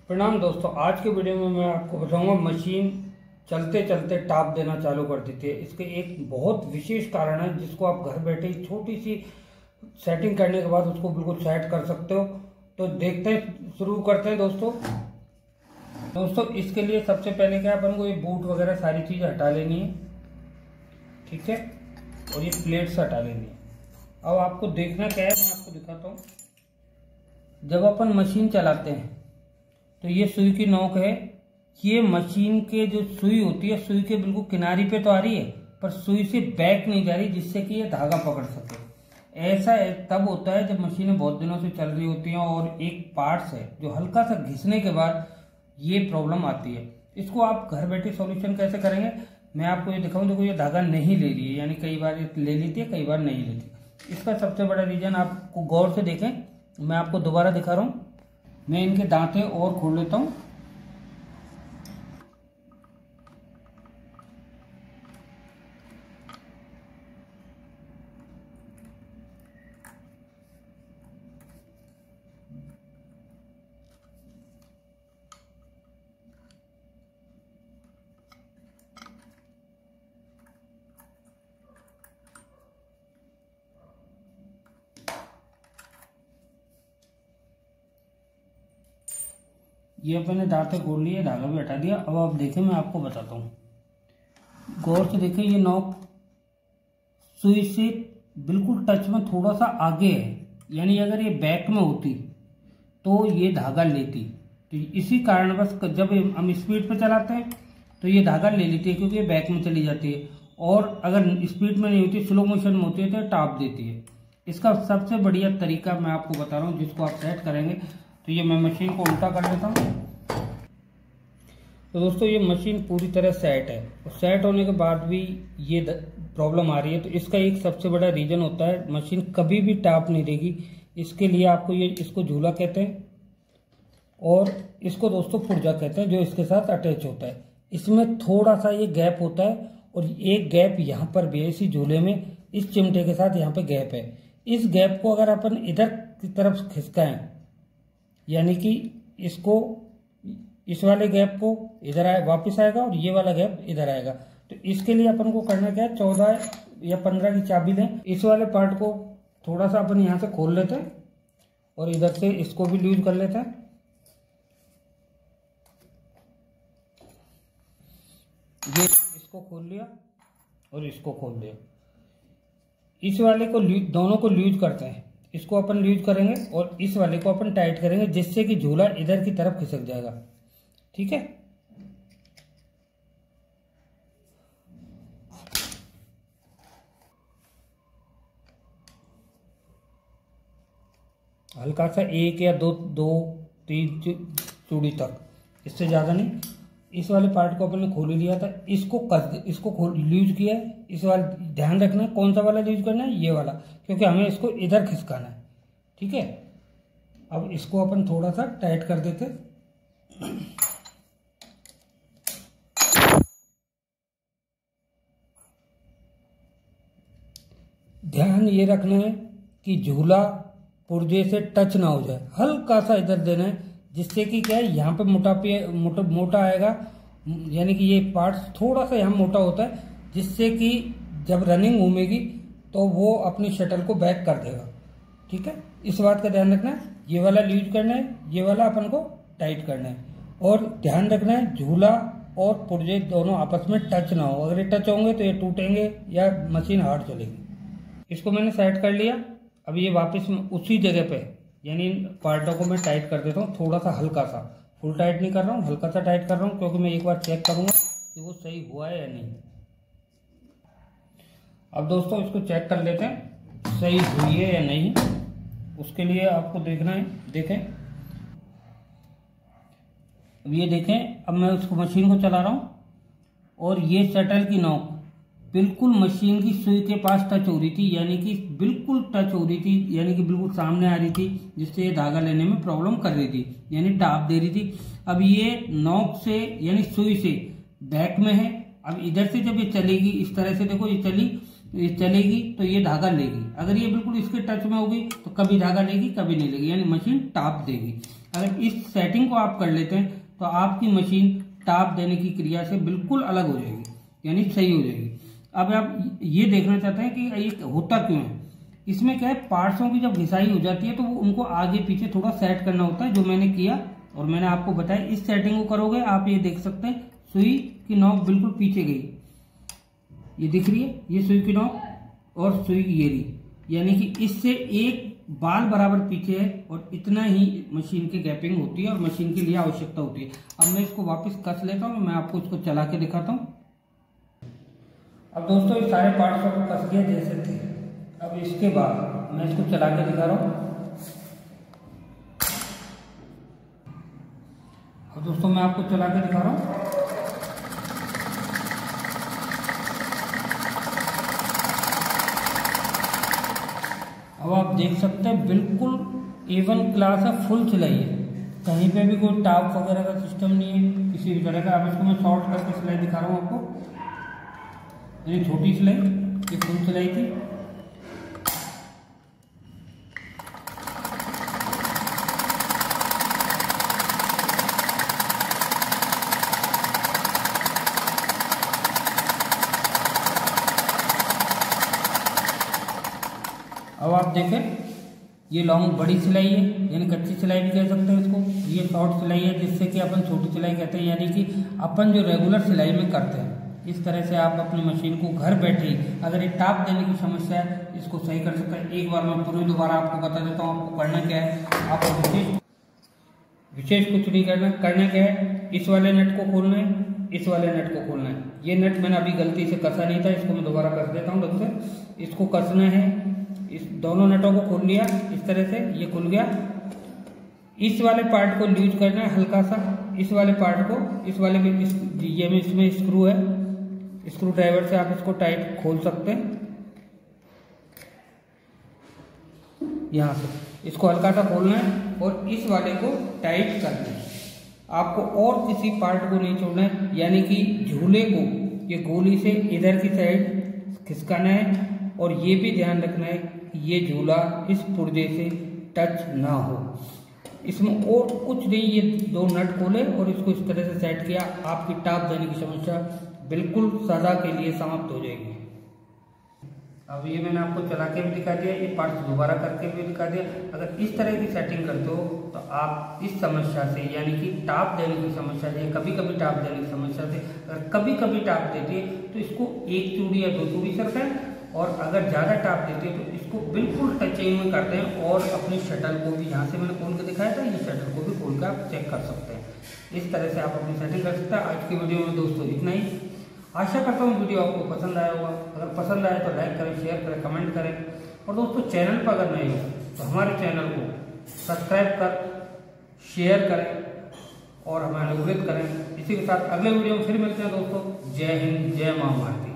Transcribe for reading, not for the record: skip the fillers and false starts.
प्रणाम दोस्तों। आज के वीडियो में मैं आपको बताऊंगा मशीन चलते चलते टाप देना चालू कर देती है। इसके एक बहुत विशेष कारण है जिसको आप घर बैठे ही छोटी सी सेटिंग करने के बाद उसको बिल्कुल सेट कर सकते हो। तो देखते हैं, शुरू करते हैं दोस्तों। इसके लिए सबसे पहले क्या अपन को ये बूट वगैरह सारी चीज़ हटा लेनी है, ठीक है, और ये प्लेट्स हटा लेनी है। अब आपको देखना क्या है, मैं आपको दिखाता हूँ। जब अपन मशीन चलाते हैं तो ये सुई की नोक है, ये मशीन के जो सुई होती है, सुई के बिल्कुल किनारे पे तो आ रही है पर सुई से बैक नहीं जा रही, जिससे कि ये धागा पकड़ सके। ऐसा तब होता है जब मशीनें बहुत दिनों से चल रही होती हैं और एक पार्ट्स है जो हल्का सा घिसने के बाद ये प्रॉब्लम आती है। इसको आप घर बैठे सॉल्यूशन कैसे करेंगे मैं आपको ये दिखाऊं। देखो ये धागा नहीं ले रही है, यानी कई बार ले लेती है, कई बार नहीं लेती। इसका सबसे बड़ा रीजन आपको गौर से देखें, मैं आपको दोबारा दिखा रहा हूँ। मैं इनके दांते और खोल लेता हूँ। ये मैंने दांते खोल लिए, धागा भी हटा दिया। अब आप देखें, मैं आपको बताता हूँ, गौर से देखें। ये नोक सुई से बिल्कुल टच में थोड़ा सा आगे है, यानी अगर ये बैक में होती तो ये धागा लेती। तो इसी कारणवश जब हम स्पीड पे चलाते हैं तो ये धागा ले लेती है, क्योंकि ये बैक में चली जाती है। और अगर स्पीड में नहीं होती, स्लो मोशन में होती है, तो टाप देती है। इसका सबसे बढ़िया तरीका मैं आपको बता रहा हूँ, जिसको आप सेट करेंगे। तो ये मैं मशीन को उल्टा कर लेता हूँ। तो दोस्तों ये मशीन पूरी तरह सेट है, और सेट होने के बाद भी ये प्रॉब्लम आ रही है। तो इसका एक सबसे बड़ा रीजन होता है मशीन कभी भी टाप नहीं देगी। इसके लिए आपको इसको झूला कहते हैं, और इसको दोस्तों पुर्जा कहते हैं, जो इसके साथ अटैच होता है। इसमें थोड़ा सा ये गैप होता है, और एक गैप यहाँ पर भी है, इसी झूले में इस चिमटे के साथ यहाँ पे गैप है। इस गैप को अगर अपन इधर की तरफ खिसकाएं, यानी कि इसको, इस वाले गैप को इधर आए वापस आएगा, और ये वाला गैप इधर आएगा। तो इसके लिए अपन को करना क्या है, 14 या 15 की चाबी लें। इस वाले पार्ट को थोड़ा सा अपन यहाँ से खोल लेते हैं, और इधर से इसको भी लूज कर लेते हैं। ये इसको खोल लिया और इसको खोल दिया। इस वाले को दोनों को लूज करते हैं। इसको अपन लूज करेंगे और इस वाले को अपन टाइट करेंगे, जिससे कि झूला इधर की तरफ खिसक जाएगा, ठीक है। हल्का सा 1 या 2-3 चूड़ी तक, इससे ज्यादा नहीं। इस वाले पार्ट को अपन ने खोल लिया था, इसको खोल लूज किया है। इस वाला ध्यान रखना है, कौन सा वाला लूज करना है, ये वाला, क्योंकि हमें इसको इधर खिसकाना है, ठीक है। अब इसको अपन थोड़ा सा टाइट कर देते। ध्यान ये रखना है कि झूला पुर्जे से टच ना हो जाए, हल्का सा इधर देना है, जिससे कि क्या है, यहाँ पे मोटा आएगा, यानी कि ये पार्ट थोड़ा सा यहाँ मोटा होता है, जिससे कि जब रनिंग घूमेगी तो वो अपनी शटल को बैक कर देगा, ठीक है। इस बात का ध्यान रखना है। ये वाला लूज करना है, ये वाला अपन को टाइट करना है, और ध्यान रखना है झूला और पुर्जे दोनों आपस में टच ना हो। अगर ये टच होंगे तो ये टूटेंगे या मशीन हार्ड चलेगी। इसको मैंने सेट कर लिया। अब ये वापस उसी जगह पे, यानी इन पार्टों को मैं टाइट कर देता हूँ, थोड़ा सा हल्का सा, फुल टाइट नहीं कर रहा हूँ, हल्का सा टाइट कर रहा हूँ, क्योंकि मैं एक बार चेक करूंगा कि वो सही हुआ है या नहीं। अब दोस्तों इसको चेक कर लेते हैं सही हुई है या नहीं। उसके लिए आपको देखना है, देखें, अब ये देखें। अब मैं उसको मशीन को चला रहा हूँ, और ये शटल की नोक बिल्कुल मशीन की सुई के पास टच हो रही थी, यानी कि बिल्कुल टच हो रही थी, यानी कि बिल्कुल सामने आ रही थी, जिससे ये धागा लेने में प्रॉब्लम कर रही थी, यानी टाप दे रही थी। अब ये नोक से यानी सुई से बैक में है। अब इधर से जब ये चलेगी, इस तरह से देखो, ये चलेगी तो ये धागा लेगी। अगर ये बिल्कुल इसके टच में होगी तो कभी धागा लेगी, कभी नहीं लेगी, यानी मशीन टाप देगी। अगर इस सेटिंग को आप कर लेते हैं तो आपकी मशीन टाप देने की क्रिया से बिल्कुल अलग हो जाएगी, यानी सही हो जाएगी। अब आप ये देखना चाहते हैं कि ये होता क्यों है। इसमें क्या है, पार्ट्सों की जब घिसाई हो जाती है तो वो उनको आगे पीछे थोड़ा सेट करना होता है, जो मैंने किया और मैंने आपको बताया। इस सेटिंग को करोगे आप ये देख सकते हैं सुई की नोक बिल्कुल पीछे गई, ये दिख रही है, ये सुई की नोक और सुई की ये रही, यानी कि इससे एक बाल बराबर पीछे है और इतना ही मशीन की गैपिंग होती है और मशीन के लिए आवश्यकता होती है। अब मैं इसको वापस कस लेता हूँ, मैं आपको इसको चला के दिखाता हूँ। अब दोस्तों ये सारे पार्ट्स को कस गए जैसे थे। अब इसके बाद मैं इसको चला के दिखा रहा हूँ। अब दोस्तों मैं आपको चला के दिखा रहा हूँ। अब आप देख सकते हैं बिल्कुल A1 क्लास है, फुल सिलाई है, कहीं पे भी कोई टाप वगैरह का सिस्टम नहीं है किसी भी तरह का। अब इसको मैं शॉर्ट करके सिलाई दिखा रहा हूँ आपको। ये छोटी सिलाई, ये फुल सिलाई थी। अब आप देखें ये लॉन्ग बड़ी सिलाई है, यानी कच्ची सिलाई भी कह सकते हैं इसको। ये शॉर्ट सिलाई है जिससे कि अपन छोटी सिलाई कहते हैं, यानी कि अपन जो रेगुलर सिलाई में करते हैं। इस तरह से आप अपनी मशीन को घर बैठे ही, अगर ये टाप देने की समस्या है, इसको सही कर सकते हैं। एक बार मैं पूरी दोबारा आपको बता देता हूँ आपको करना क्या है। आपको विशेष कुछ नहीं करना क्या है, इस वाले नट को खोलना है, इस वाले नट को खोलना है। ये नट मैंने अभी गलती से कसा नहीं था, इसको मैं दोबारा कस देता हूँ ढंग से। इसको कसना है, इस दोनों नटों को खोल लिया इस तरह से, ये खुल गया। इस वाले पार्ट को लूज करना है हल्का सा, इस वाले पार्ट को, इस वाले में ये में इसमें स्क्रू है, स्क्रू ड्राइवर से आप इसको टाइट खोल सकते हैं। यहाँ से इसको हल्का सा खोलना है और इस वाले को टाइट करना है। आपको और किसी पार्ट को नहीं छोड़ना है, यानी कि झूले को ये गोली से इधर की साइड खिसकाना है और ये भी ध्यान रखना है कि ये झूला इस पुर्जे से टच ना हो। इसमें और कुछ नहीं, ये दो नट खोले और इसको इस तरह से सेट किया, आपकी टाप देने की समस्या बिल्कुल सदा के लिए समाप्त हो जाएगी। अब ये मैंने आपको चला के भी दिखा दिया, ये पार्ट्स दोबारा करके भी दिखा दिया। अगर इस तरह की सेटिंग करते हो तो आप इस समस्या से, यानी कि टाप देने की समस्या से, कभी कभी टाप देने की समस्या से, अगर कभी कभी टाप देती है तो इसको एक चूड़ी या दो चूड़ी सरकाएं, और अगर ज़्यादा टाप देती है तो इसको बिल्कुल टचिंग में करते हैं। और अपनी शटल को भी, यहाँ से मैंने खोल के दिखाया था, ये शटल को भी खोल कर आप चेक कर सकते हैं। इस तरह से आप अपनी सेटिंग कर सकते हैं। आज की वीडियो में दोस्तों इतना ही। आशा करता हूँ वीडियो आपको पसंद आया होगा। अगर पसंद आए तो लाइक करें, शेयर करें, कमेंट करें। और दोस्तों चैनल पर अगर नए हो तो हमारे चैनल को सब्सक्राइब कर, शेयर करें और हमें अनुग्रहित करें। इसी के साथ अगले वीडियो में फिर मिलते हैं दोस्तों। जय हिंद, जय मां भारती।